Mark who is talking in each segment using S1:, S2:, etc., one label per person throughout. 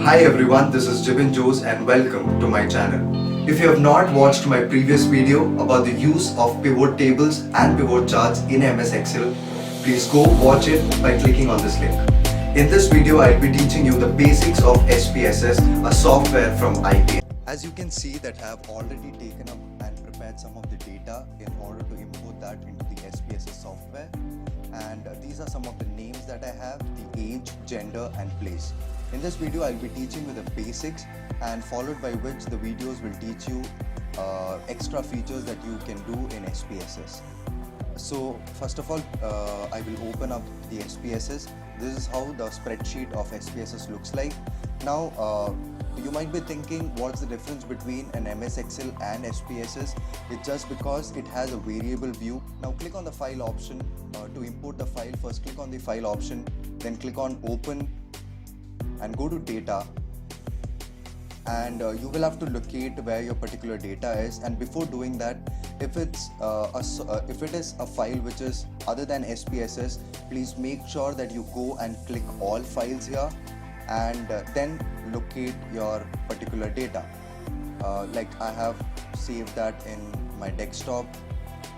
S1: Hi everyone, this is Jibin Jose and welcome to my channel. If you have not watched my previous video about the use of pivot tables and pivot charts in MS Excel, please go watch it by clicking on this link. In this video, I'll be teaching you the basics of SPSS, a software from IBM. As you can see that I have already taken up and prepared some of the data in order to import that into the SPSS software. And these are some of the names that I have, the age, gender and place. In this video, I'll be teaching you the basics and followed by which the videos will teach you extra features that you can do in SPSS. So first of all, I will open up the SPSS. This is how the spreadsheet of SPSS looks like. Now, you might be thinking what's the difference between an MS Excel and SPSS. It's just because it has a variable view. Now click on the file option to import the file. First click on the file option, then click on open and go to data, and you will have to locate where your particular data is. And before doing that, if it is a file which is other than SPSS, please make sure that you go and click all files here and then locate your particular data. Like I have saved that in my desktop,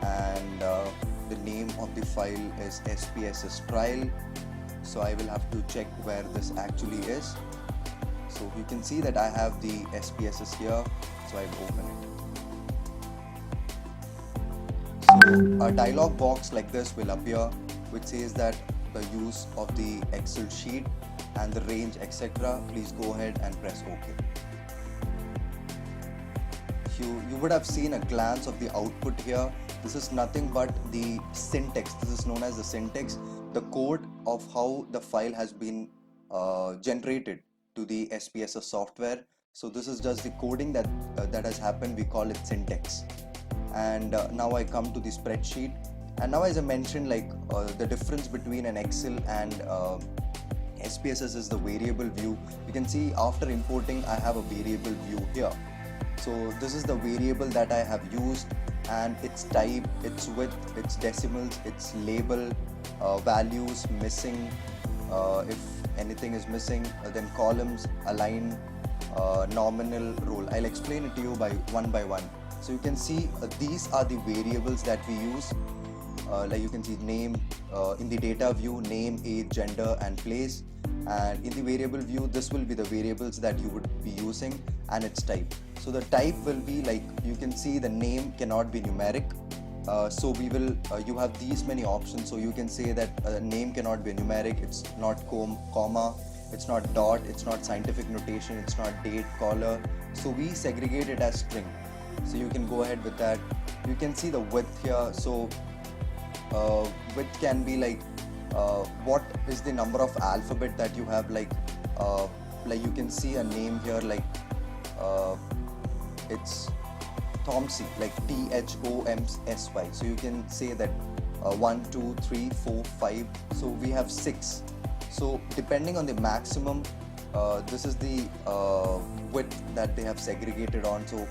S1: and the name of the file is SPSS trial. So I will have to check where this actually is. So you can see that I have the SPSS here, so I will open it. So a dialog box like this will appear which says that the use of the Excel sheet and the range, etc. Please go ahead and press OK. You would have seen a glance of the output here. This is nothing but the syntax. This is known as the syntax, the code of how the file has been generated to the SPSS software. So this is just the coding that has happened. We call it syntax. And now I come to the spreadsheet. And now, as I mentioned, like the difference between an Excel and SPSS is the variable view. You can see after importing, I have a variable view here. So this is the variable that I have used, and its type, its width, its decimals, its label, values missing, if anything is missing, then columns, align, nominal, roll. I'll explain it to you by one. So you can see these are the variables that we use. Like you can see name in the data view, name, age, gender and place. And in the variable view, this will be the variables that you would be using and its type. So the type will be like, you can see the name cannot be numeric. So we will, you have these many options. So you can say that name cannot be numeric, it's not comma, it's not dot, it's not scientific notation, it's not date, caller. So we segregate it as string. So you can go ahead with that. You can see the width here. So width can be like what is the number of alphabet that you have, like you can see a name here, like it's Thomsy, like THOMSY. So you can say that 1 2 3 4 5. So we have 6. So depending on the maximum, this is the width that they have segregated on. So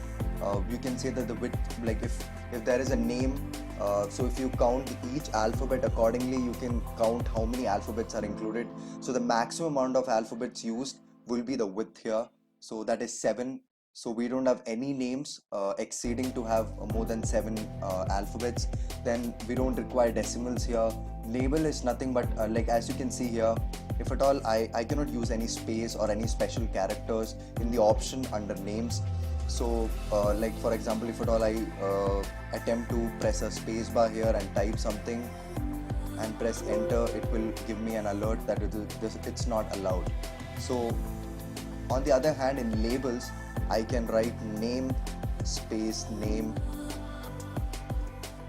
S1: you can say that the width, like if there is a name, so if you count each alphabet accordingly, you can count how many alphabets are included. So the maximum amount of alphabets used will be the width here. So that is 7. So we don't have any names exceeding to have more than 7 alphabets. Then we don't require decimals here. Label is nothing but like as you can see here, if at all I cannot use any space or any special characters in the option under names. So like for example, if at all I attempt to press a space bar here and type something and press enter, it will give me an alert that it's not allowed. So on the other hand, in labels, I can write name space name,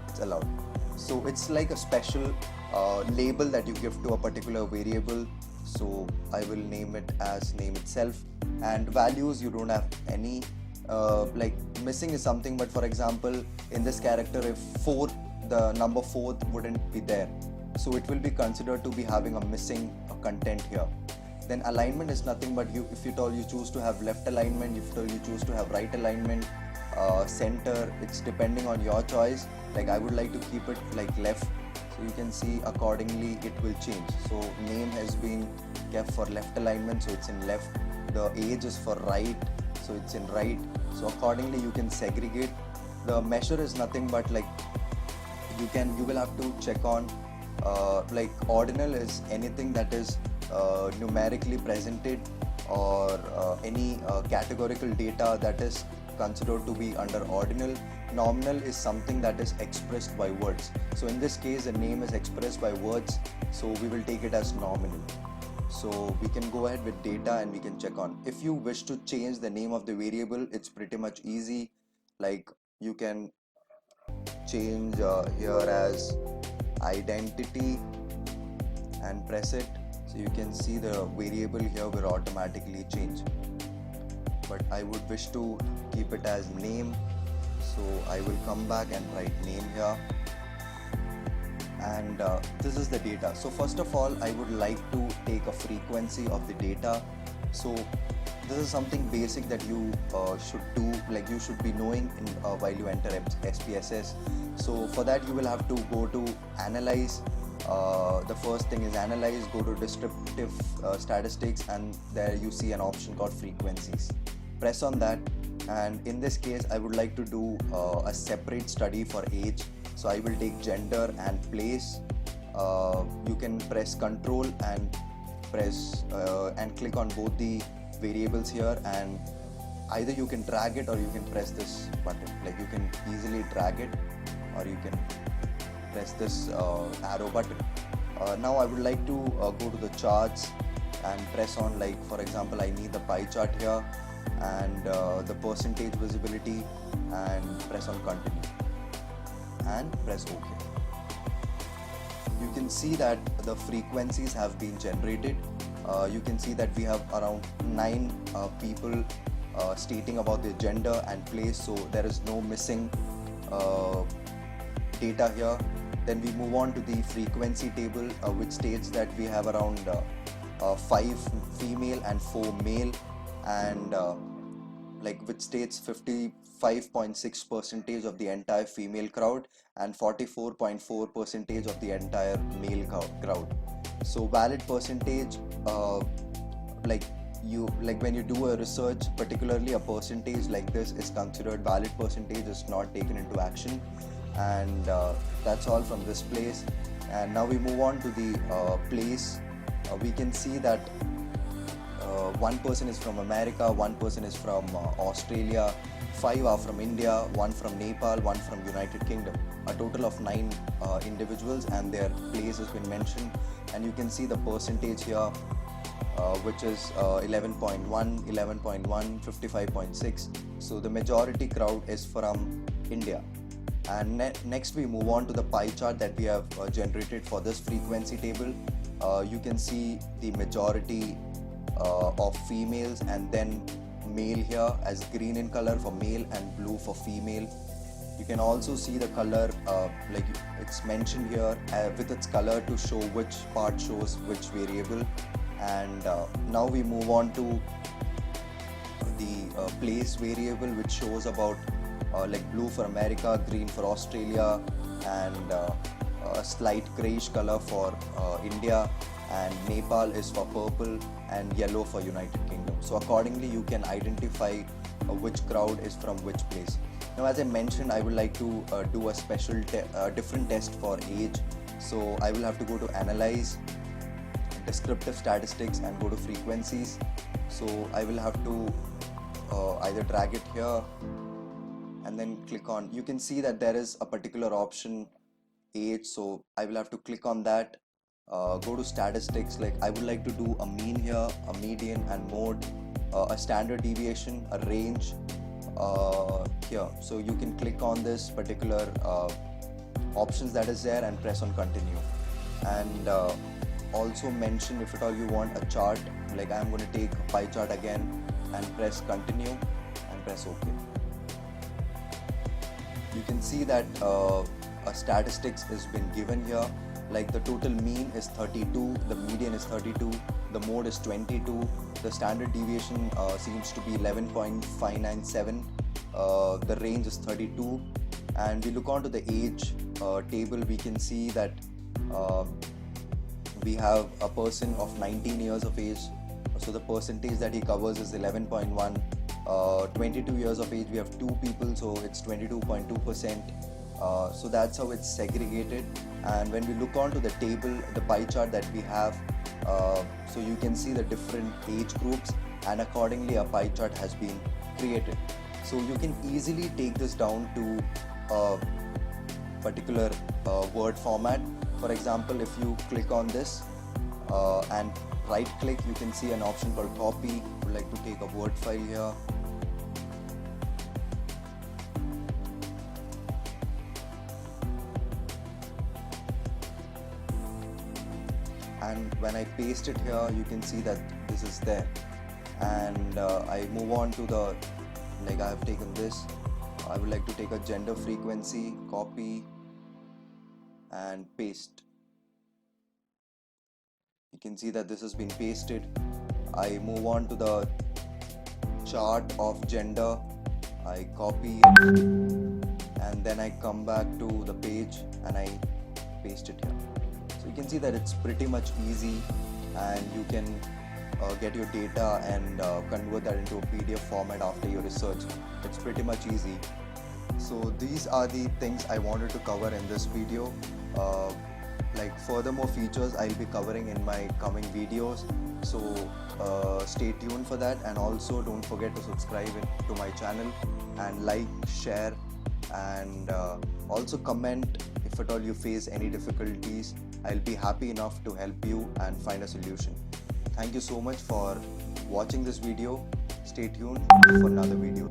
S1: it's allowed. So it's like a special label that you give to a particular variable. So I will name it as name itself. And values, you don't have any. Like missing is something, but for example in this character, if 4, the number 4 wouldn't be there, so it will be considered to be having a missing content here. Then alignment is nothing but if you choose to have left alignment, if you choose to have right alignment, center, it's depending on your choice. Like I would like to keep it like left, so you can see accordingly it will change. So name has been kept for left alignment, so it's in left.
S2: the age is for right, so it's in right. So accordingly you can segregate. The measure is nothing but like you will have to check on like ordinal is anything that is numerically presented, or any categorical data that is considered to be under ordinal. Nominal is something that is expressed by words. So in this case the name is expressed by words, so we will take it as nominal. So we can go ahead with data and we can check on. If you wish to change the name of the variable, it's pretty much easy. Like you can change here as identity and press it, so you can see the variable here will automatically change. But I would wish to keep it as name, so I will come back and write name here. And this is the data. So first of all I would like to take a frequency of the data. So this is something basic that you should do, like you should be knowing while you enter SPSS. So for that you will have to go to analyze. The first thing is analyze, go to descriptive statistics, and there you see an option called frequencies. Press on that, and in this case I would like to do a separate study for age. So I will take gender and place. You can press control and press and click on both the variables here, and either you can drag it or you can press this button. Like you can easily drag it or you can press this arrow button. Now I would like to go to the charts and press on, like for example I need the pie chart here and the percentage visibility, and press on continue and press OK. You can see that the frequencies have been generated. You can see that we have around 9 people stating about their gender and place, so there is no missing data here. Then we move on to the frequency table, which states that we have around 5 female and 4 male, and like which states 55.6% of the entire female crowd and 44.4% of the entire male crowd. So valid percentage, like when you do a research, particularly a percentage like this is considered valid. Percentage is not taken into action. And that's all from this place. And now we move on to the place. We can see that one person is from America, one person is from Australia, 5 are from India, 1 from Nepal, 1 from United Kingdom. A total of 9 individuals, and their place has been mentioned. And you can see the percentage here, which is 11.1, 11.1, 55.6. So the majority crowd is from India. And next we move on to the pie chart that we have generated for this frequency table. You can see the majority of females, and then male here as green in color for male and blue for female. You can also see the color, like it's mentioned here with its color to show which part shows which variable. And now we move on to the place variable, which shows about like blue for America, green for Australia, and a slight grayish color for India, and Nepal is for purple, and yellow for United Kingdom. So accordingly you can identify which crowd is from which place. Now as I mentioned, I would like to do a special different test for age. So I will have to go to analyze, descriptive statistics, and go to frequencies. So I will have to either drag it here and then click on. You can see that there is a particular option, age, so I will have to click on that. Go to statistics, like I would like to do a mean here, a median and mode, a standard deviation, a range here. So you can click on this particular options that is there and press on continue. And also mention if at all you want a chart, like I'm going to take a pie chart again and press continue and press OK. You can see that a statistics has been given here, like the total mean is 32, the median is 32, the mode is 22, the standard deviation seems to be 11.597, the range is 32. And we look on to the age table, we can see that we have a person of 19 years of age So the percentage that he covers is 11.1. 22 years of age, we have 2 people, so it's 22.2%. So that's how it's segregated. And when we look onto the table, the pie chart that we have, so you can see the different age groups, and accordingly a pie chart has been created. So you can easily take this down to a particular word format. For example, if you click on this and right click, you can see an option called copy. I would like to take a word file here. And when I paste it here, you can see that this is there. And I move on to the, like I have taken this, I would like to take a gender frequency, copy and paste. You can see that this has been pasted. I move on to the chart of gender, I copy it, and then I come back to the page and I paste it here. So you can see that it's pretty much easy, and you can get your data and convert that into a PDF format after your research. It's pretty much easy. So these are the things I wanted to cover in this video. Like furthermore features I'll be covering in my coming videos, so stay tuned for that. And also don't forget to subscribe to my channel and like, share, and also comment if at all you face any difficulties. I'll be happy enough to help you and find a solution. Thank you so much for watching this video. Stay tuned for another video.